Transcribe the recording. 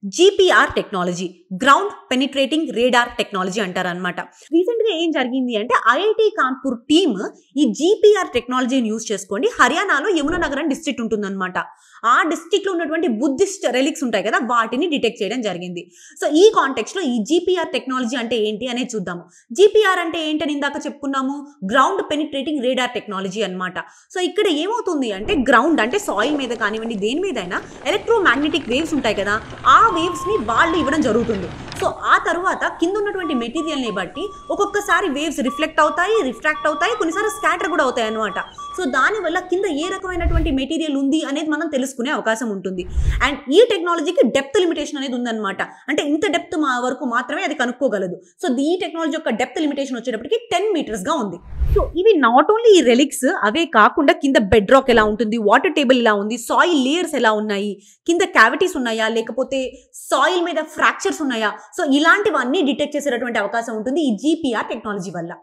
GPR technology, ground penetrating radar technology అంటారనమాట. రీసెంట్గా ఏం జరిగింది అంటే ఐఐటి కాన్పూర్ టీమ్ ఈ జీపీఆర్ టెక్నాలజీని యూజ్ చేసుకోండి హర్యానాలో యమునా నగర్ డిస్ట్రిక్ట్ ఉంటుందన్నమాట. ఆ డిస్ట్రిక్ట్లో ఉన్నటువంటి బుద్ధిస్ట్ రెలిక్స్ ఉంటాయి కదా, వాటిని డిటెక్ట్ చేయడం జరిగింది. సో ఈ కాంటెక్స్ట్లో ఈ జీపీఆర్ టెక్నాలజీ అంటే ఏంటి అనేది చూద్దాము. జీపీఆర్ అంటే ఏంటని ఇందాక చెప్పుకున్నాము, గ్రౌండ్ పెనిట్రేటింగ్ రేడార్ టెక్నాలజీ అనమాట. సో ఇక్కడ ఏమవుతుంది అంటే గ్రౌండ్ అంటే సాయిల్ మీద కానివ్వండి దేని మీదైనా ఎలక్ట్రోమాగ్నెటిక్ వేవ్స్ ఉంటాయి కదా, ఆ వేవ్స్ ని వాళ్ళు ఇవ్వడం జరుగుతుంది. సో ఆ తర్వాత కింద ఉన్నటువంటి మెటీరియల్ ని బట్టి ఒక్కొక్కసారి వేవ్స్ రిఫ్లెక్ట్ అవుతాయి, రిఫ్రాక్ట్ అవుతాయి, కొన్నిసార్లు స్కాటర్ కూడా అవుతాయి అనమాట. సో దానివల్ల కింద ఏ రకమైనటువంటి మెటీరియల్ ఉంది అనేది మనం తెలుసుకునే అవకాశం ఉంటుంది. అండ్ ఈ టెక్నాలజీకి డెప్త్ లిమిటేషన్ అనేది ఉందన్నమాట. అంటే ఇంత డెప్త్ వరకు మాత్రమే అది కనుక్కోగలదు. సో ఈ టెక్నాలజీ యొక్క డెప్త్ లిమిటేషన్ వచ్చేటప్పటికి 10 meters గా ఉంది. సో ఇవి నాట్ ఓన్లీ ఈ రెలిక్స్, అవే కాకుండా కింద బెడ్ రాక్ ఎలా ఉంటుంది, వాటర్ టేబుల్ ఎలా ఉంది, సాయిల్ లేయర్స్ ఎలా ఉన్నాయి, కింద క్యావిటీస్ ఉన్నాయా లేకపోతే సాయిల్ మీద ఫ్రాక్చర్స్ ఉన్నాయా, సో ఇలాంటివన్నీ డిటెక్ట్ చేసేటటువంటి అవకాశం ఉంటుంది ఈ జీపీఆర్ టెక్నాలజీ వల్ల.